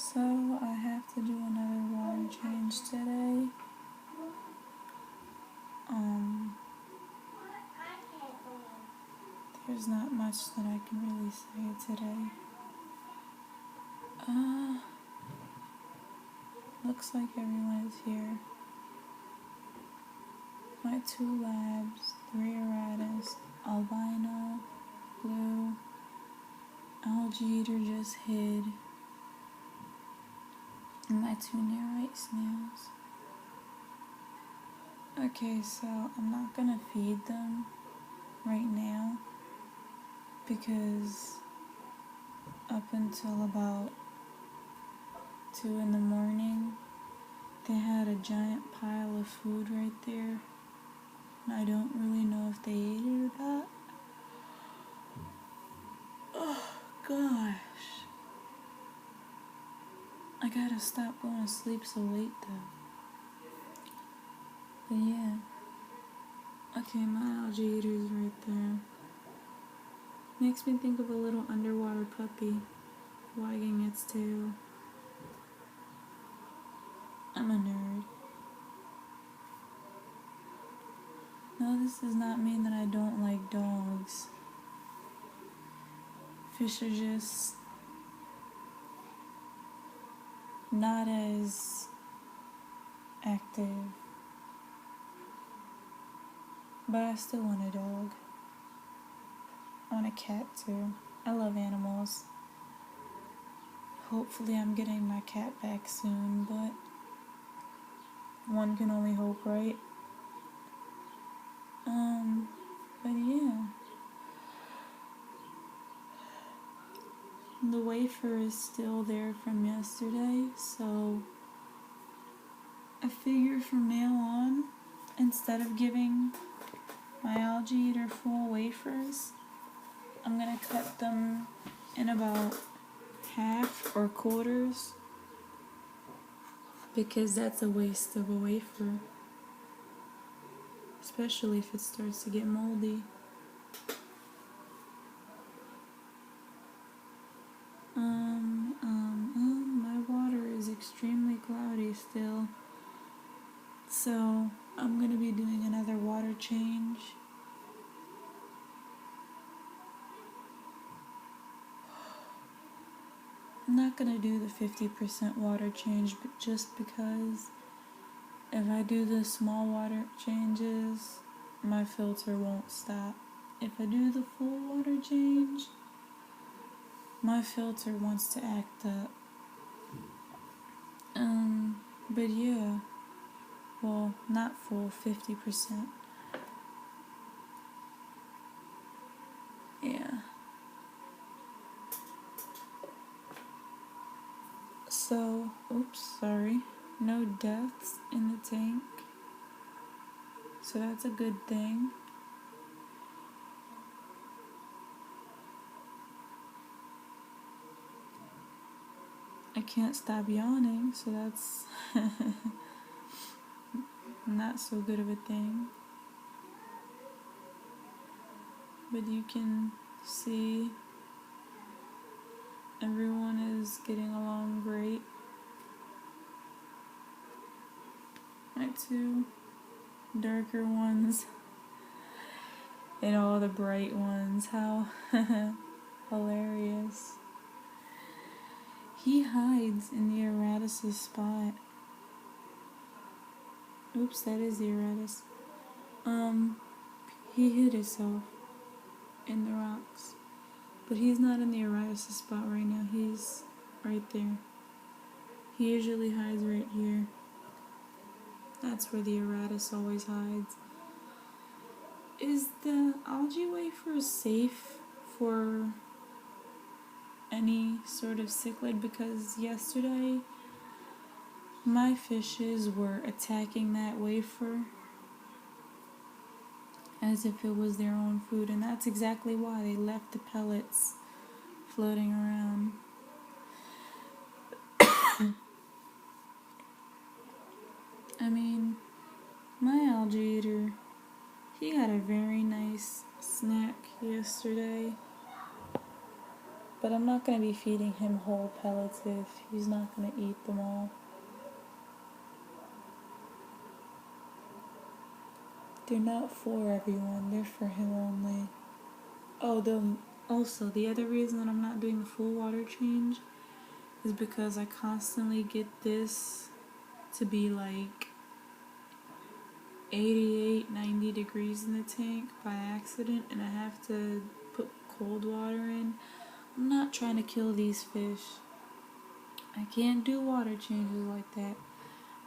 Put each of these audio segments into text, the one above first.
So I have to do another water change today. There's not much that I can really say today. Looks like everyone is here. My 2 labs, 3 Auratus, Albino, Blue, Algae Eater just hid, and my 2 Nerite Snails. Okay, so I'm not gonna feed them right now because up until about 2 in the morning, they had a giant pile of food right there. And I don't really know if they ate it or not. Oh gosh. I gotta stop going to sleep so late though. But yeah. Okay, my algae eater's right there. Makes me think of a little underwater puppy wagging its tail. I'm a nerd. No, this does not mean that I don't like dogs. Fish are just not as active. But I still want a dog. I want a cat too. I love animals. Hopefully I'm getting my cat back soon, but one can only hope, right? But yeah. The wafer is still there from yesterday, so I figure from now on, instead of giving my algae eater full wafers, I'm gonna cut them in about half or quarters, because that's a waste of a wafer, especially if it starts to get moldy. My water is extremely cloudy still, so I'm gonna be doing another water change. I'm not gonna do the 50% water change, but just because if I do the small water changes, my filter won't stop. If I do the full water change, my filter wants to act up. But yeah, well, not full, 50%. Yeah. So, oops, sorry. No deaths in the tank. So that's a good thing. I can't stop yawning, so that's not so good of a thing. But you can see everyone is getting along great. My 2 darker ones and all the bright ones. How hilarious. He hides in the Auratus' spot. Oops, that is the Auratus. He hid himself in the rocks. But he's not in the Auratus' spot right now. He's right there. He usually hides right here. That's where the Auratus always hides. Is the algae wafer safe for any sort of cichlid? Because yesterday my fishes were attacking that wafer as if it was their own food, and that's exactly why they left the pellets floating around. I mean, my algae eater, he got a very nice snack yesterday. But I'm not going to be feeding him whole pellets if he's not going to eat them all. They're not for everyone, they're for him only. Oh, also, the other reason that I'm not doing the full water change is because I constantly get this to be like 88, 90 degrees in the tank by accident, and I have to put cold water in. I'm not trying to kill these fish. I can't do water changes like that.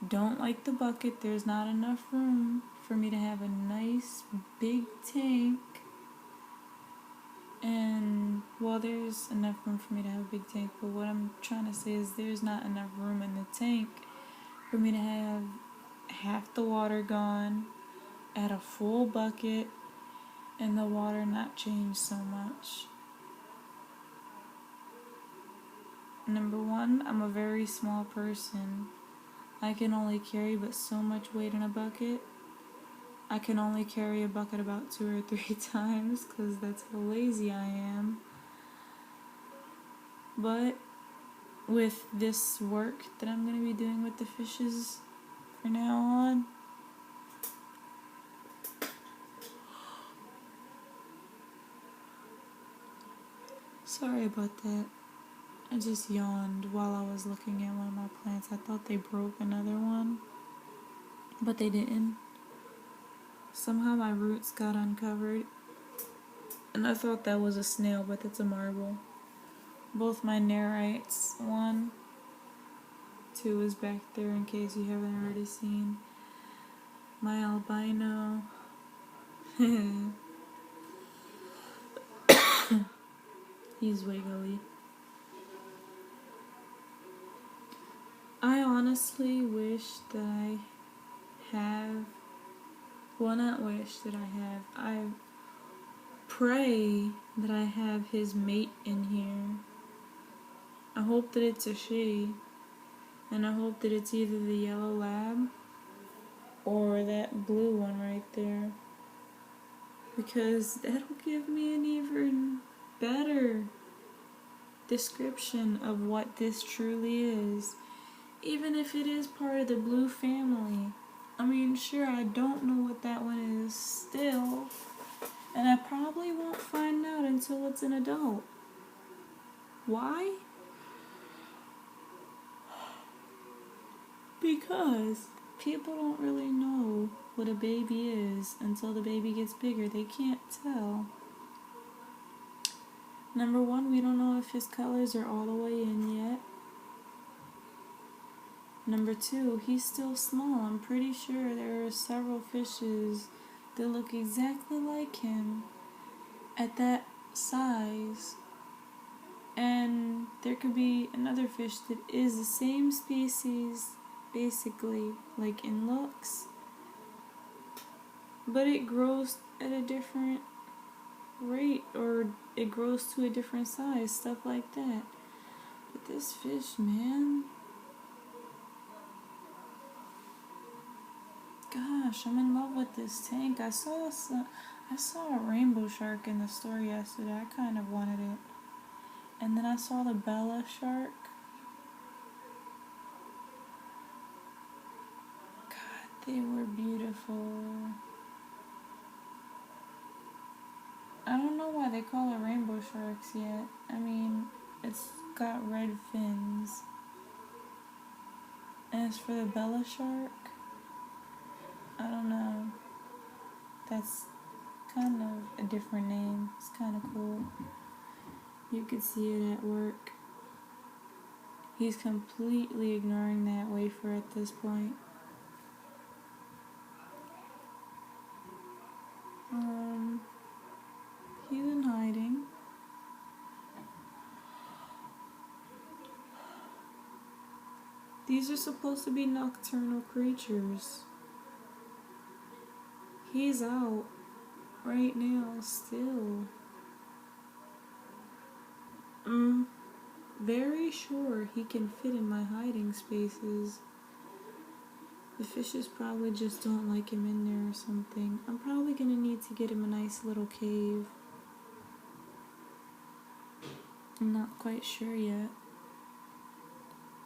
Don't like the bucket. There's not enough room for me to have a nice big tank. And, well, there's enough room for me to have a big tank, but what I'm trying to say is there's not enough room in the tank for me to have half the water gone, add a full bucket, and the water not change so much. Number one, I'm a very small person. I can only carry but so much weight in a bucket. I can only carry a bucket about 2 or 3 times because that's how lazy I am. But with this work that I'm going to be doing with the fishes from now on, sorry about that. I just yawned while I was looking at one of my plants. I thought they broke another one, but they didn't. Somehow my roots got uncovered, and I thought that was a snail, but that's a marble. Both my Nerites, 1, 2 is back there in case you haven't already seen. My Albino, he's wiggly. I honestly wish that I have, well, not wish that I pray that I have his mate in here. I hope that it's a she, and I hope that it's either the yellow lab or that blue one right there, because that'll give me an even better description of what this truly is, even if it is part of the blue family. I mean, sure, I don't know what that one is still, and I probably won't find out until it's an adult. Why? Because people don't really know what a baby is until the baby gets bigger. They can't tell. Number one, we don't know if his colors are all the way in yet. Number two, he's still small. I'm pretty sure there are several fishes that look exactly like him at that size. And there could be another fish that is the same species, basically, like in looks, but it grows at a different rate, or it grows to a different size, stuff like that. But this fish, man, gosh, I'm in love with this tank. I saw a rainbow shark in the store yesterday. I kind of wanted it. And then I saw the Bella shark. God, they were beautiful. I don't know why they call it rainbow sharks yet. I mean, it's got red fins. And as for the Bella shark, I don't know. That's kind of a different name. It's kind of cool. You could see it at work. He's completely ignoring that wafer at this point. He's in hiding. These are supposed to be nocturnal creatures. He's out right now still. I'm very sure he can fit in my hiding spaces. The fishes probably just don't like him in there or something. I'm probably gonna need to get him a nice little cave. I'm not quite sure yet.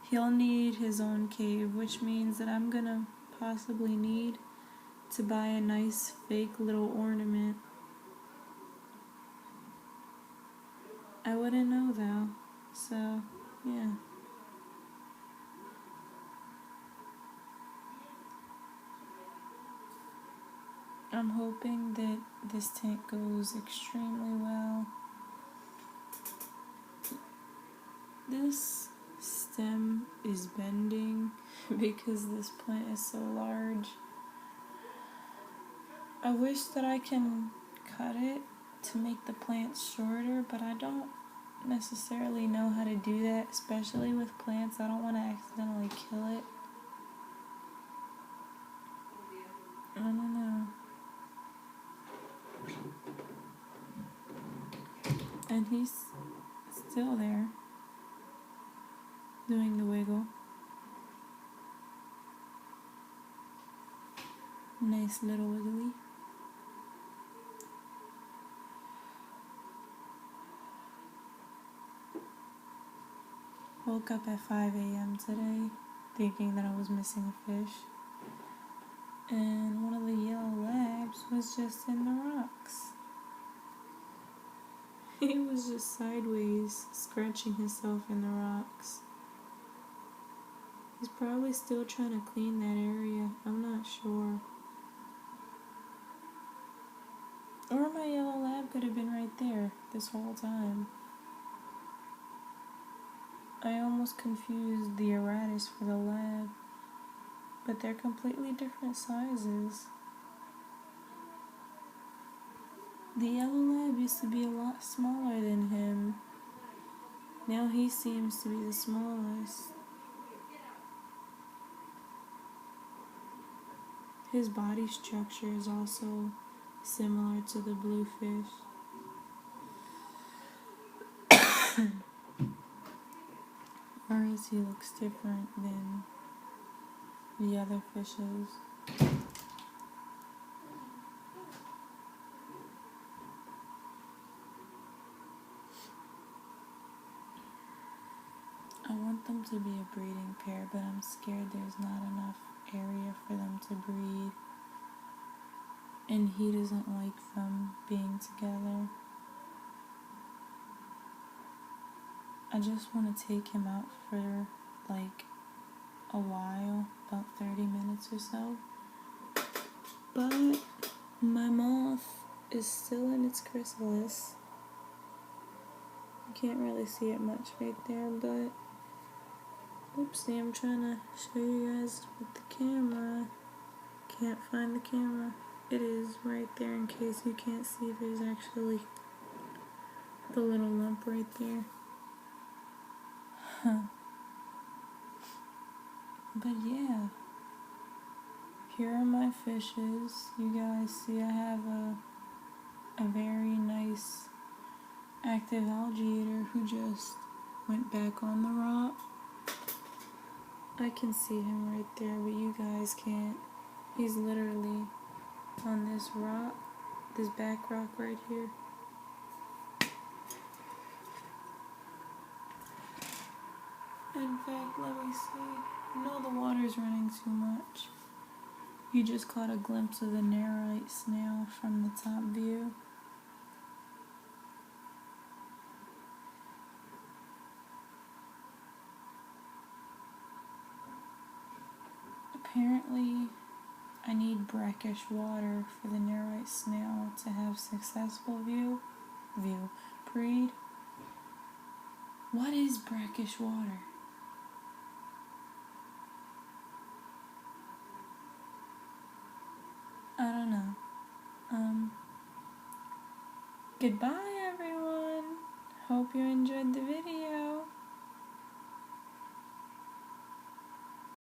He'll need his own cave, which means that I'm gonna possibly need to buy a nice fake little ornament. I wouldn't know though, so yeah. I'm hoping that this tank goes extremely well. This stem is bending because this plant is so large. I wish that I can cut it to make the plant shorter, but I don't necessarily know how to do that, especially with plants. I don't want to accidentally kill it. I don't know. And he's still there, doing the wiggle. Nice little wiggly. Woke up at 5 a.m. today, thinking that I was missing a fish. And one of the yellow labs was just in the rocks. He was just sideways, scratching himself in the rocks. He's probably still trying to clean that area. I'm not sure. Or my yellow lab could have been right there this whole time. I almost confused the Auratus for the lab, but they're completely different sizes. The yellow lab used to be a lot smaller than him. Now he seems to be the smallest. His body structure is also similar to the bluefish. Whereas he looks different than the other fishes. I want them to be a breeding pair, but I'm scared there's not enough area for them to breed. And he doesn't like them being together. I just want to take him out for like a while, about 30 minutes or so. But my moth is still in its chrysalis. You can't really see it much right there, but oopsie, I'm trying to show you guys with the camera. Can't find the camera. It is right there in case you can't see. There's actually the little lump right there. But yeah, here are my fishes. You guys see I have a very nice active algae eater who just went back on the rock. I can see him right there, but you guys can't. He's literally on this rock, this back rock right here. In fact, let me see. No, the water's running too much. You just caught a glimpse of the Nerite snail from the top view. Apparently, I need brackish water for the Nerite snail to have successful breed. What is brackish water? I don't know. Goodbye everyone. Hope you enjoyed the video.